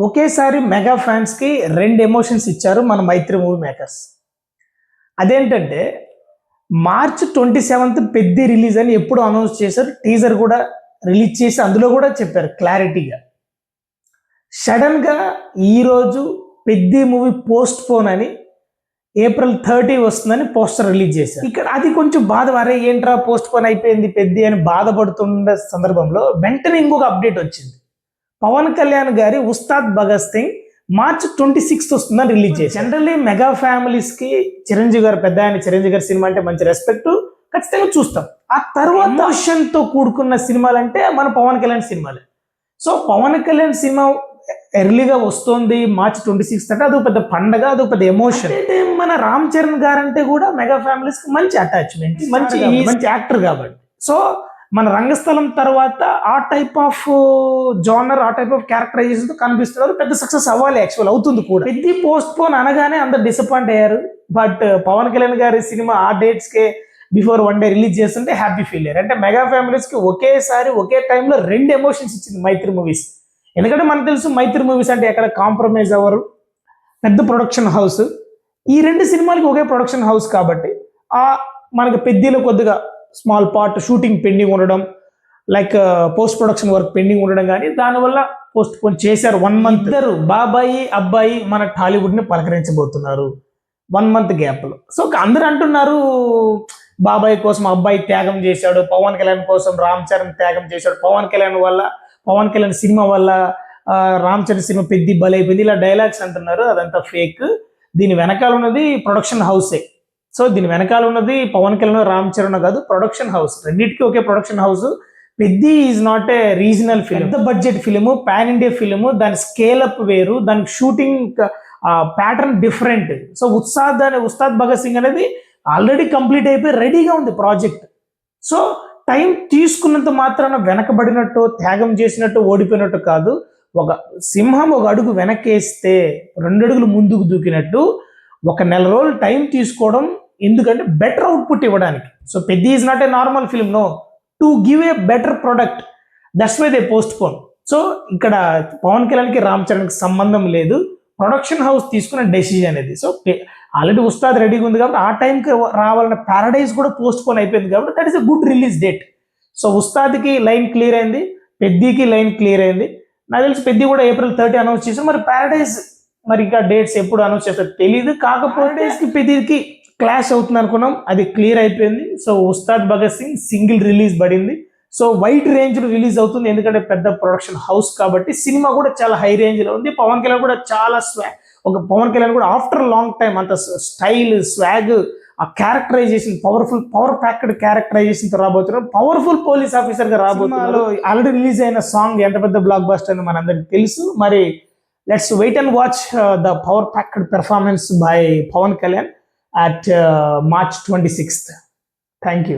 ఒకేసారి మెగా ఫ్యాన్స్కి రెండు ఎమోషన్స్ ఇచ్చారు మన మైత్రి మూవీ మేకర్స్. అదేంటంటే మార్చ్ 27th పెద్ది రిలీజ్ అని ఎప్పుడు అనౌన్స్ చేశారు, టీజర్ కూడా రిలీజ్ చేసి అందులో కూడా చెప్పారు క్లారిటీగా. సడన్గా ఈరోజు పెద్ది మూవీ పోస్ట్ పోన్ అని April 30 వస్తుందని పోస్టర్ రిలీజ్ చేశారు. ఇక్కడ అది కొంచెం బాధ, అరే ఏంట్రా పోస్ట్ పోన్ అయిపోయింది పెద్ది అని బాధపడుతున్న సందర్భంలో వెంటనే ఇంకొక అప్డేట్ వచ్చింది. పవన్ కళ్యాణ్ గారి ఉస్తాద్ భగత్ సింగ్ మార్చ్ 26th వస్తుందని రిలీజ్ చేశారు. జనరల్లీ మెగా ఫ్యామిలీస్ కి చిరంజీవి గారు పెద్ద ఆయన, చిరంజీవి గారి సినిమా అంటే మంచి రెస్పెక్ట్, ఖచ్చితంగా చూస్తాం. ఆ తర్వాత ఎమోషన్ తో కూడుకున్న సినిమాలు అంటే మన పవన్ కళ్యాణ్ సినిమాలే. సో పవన్ కళ్యాణ్ సినిమా ఎర్లీగా వస్తుంది మార్చ్ 26th అంటే అదొక పెద్ద పండగ, అదొక పెద్ద ఎమోషన్. మన రామ్ చరణ్ గారు అంటే కూడా మెగా ఫ్యామిలీస్ కి మంచి అటాచ్మెంట్, మంచి యాక్టర్ కాబట్టి. సో మన రంగస్థలం తర్వాత ఆ టైప్ ఆఫ్ జానర్, ఆ టైప్ ఆఫ్ క్యారెక్టరైజేషన్ తో కనిపిస్తున్నారు. పెద్ద సక్సెస్ అవ్వాలి, యాక్చువల్ అవుతుంది కూడా. పెద్ద పోస్ట్ పోన్ అనగానే అందరు డిసప్పాయింట్ అయ్యారు. బట్ పవన్ కళ్యాణ్ గారి సినిమా ఆ డేట్స్ కే బిఫోర్ 1 day రిలీజ్ చేస్తుంటే హ్యాపీ ఫీల్ అయ్యారు. అంటే మెగా ఫ్యామిలీస్ కి ఒకేసారి ఒకే టైంలో రెండు ఎమోషన్స్ ఇచ్చింది మైత్రి మూవీస్. ఎందుకంటే మనకు తెలుసు మైత్రి మూవీస్ అంటే ఎక్కడ కాంప్రమైజ్ అవ్వరు, పెద్ద ప్రొడక్షన్ హౌస్. ఈ రెండు సినిమాలకి ఒకే ప్రొడక్షన్ హౌస్ కాబట్టి ఆ మనకి పెద్దలో కొద్దిగా స్మాల్ పార్ట్ షూటింగ్ పెండింగ్ ఉండడం, like post production work pending ఉండడం, కానీ దానివల్ల పోస్ట్ పోన్ చేశారు 1 month. ఇద్దరు బాబాయి అబ్బాయి మన టాలీవుడ్ ని పలకరించబోతున్నారు 1 month గ్యాప్ లో. సో అందరు అంటున్నారు బాబాయ్ కోసం అబ్బాయి త్యాగం చేశాడు, పవన్ కళ్యాణ్ కోసం రామ్ చరణ్ త్యాగం చేశాడు, పవన్ కళ్యాణ్ వల్ల, పవన్ కళ్యాణ్ సినిమా వల్ల రామ్ చరణ్ సినిమా పెద్ద బలైపోయింది, ఇలా డైలాగ్స్ అంటున్నారు. అదంతా ఫేక్. దీని వెనకాల ఉన్నది ప్రొడక్షన్ హౌసే. సో దీని వెనకాల ఉన్నది పవన్ కళ్యాణ్, రామ్ చరణ్ కాదు, ప్రొడక్షన్ హౌస్. రెండింటికి ఒకే production house. Peddi is not a regional film, పెద్ద budget film, pan India film. దాని స్కేల్ అప్ వేరు, దానికి shooting pattern different. So Ustaad Bhagat Singh అనేది ఆల్రెడీ కంప్లీట్ అయిపోయి రెడీగా ఉంది ప్రాజెక్ట్. సో టైం తీసుకున్నంత మాత్రాన వెనకబడినట్టు, త్యాగం చేసినట్టు, ఓడిపోయినట్టు కాదు. ఒక సింహం ఒక అడుగు వెనకేస్తే 2 అడుగులు ముందుకు దూకినట్టు 1 నెల రోజులు టైం తీసుకోవడం, ఎందుకంటే బెటర్ అవుట్పుట్ ఇవ్వడానికి. So Peddi is not a normal film, no, to give a better product. That's why they postpone. So ఇక్కడ పవన్ కళ్యాణ్కి రామ్ చరణ్కి సంబంధం లేదు, ప్రొడక్షన్ హౌస్ తీసుకున్న డెసిజన్ అనేది. సో ఆల్రెడీ ఉస్తాద్ రెడీగా ఉంది కాబట్టి ఆ టైంకి రావాలన్న ప్యారడైజ్ కూడా పోస్ట్ పోన్ అయిపోయింది కాబట్టి that is a good release date. So ఉస్తాద్కి లైన్ క్లియర్ అయింది, పెద్దికి లైన్ క్లియర్ అయింది. నాకు తెలిసి పెద్ది కూడా April 30 అనౌన్స్ చేశారు. మరి ప్యారడైజ్ మరి ఇంకా డేట్స్ ఎప్పుడు అనౌన్స్ చేస్తారో తెలియదు. కాకపోతే పెద్దికి క్లాష్ అవుతుంది అనుకున్నాం, అది క్లియర్ అయిపోయింది. So Ustaad Bhagat Singh single release పడింది. సో వైడ్ రేంజ్ లో రిలీజ్ అవుతుంది, ఎందుకంటే పెద్ద ప్రొడక్షన్ హౌస్ కాబట్టి. సినిమా కూడా చాలా హై రేంజ్ లో ఉంది. పవన్ కళ్యాణ్ కూడా చాలా పవన్ కళ్యాణ్ కూడా ఆఫ్టర్ లాంగ్ టైం అంత స్టైల్, స్వాగ్, ఆ క్యారెక్టరైజేషన్, పవర్ ప్యాక్డ్ క్యారెక్టరైజేషన్ తో రాబోతున్నారు. పవర్ఫుల్ పోలీస్ ఆఫీసర్ గా రాబోతున్నారు. ఆల్రెడీ రిలీజ్ అయిన సాంగ్ ఎంత పెద్ద బ్లాక్ బస్టర్ అని మనందరికి తెలుసు. మరి let's wait and watch the power packed performance by Pawan Kalyan at March 26th. Thank you.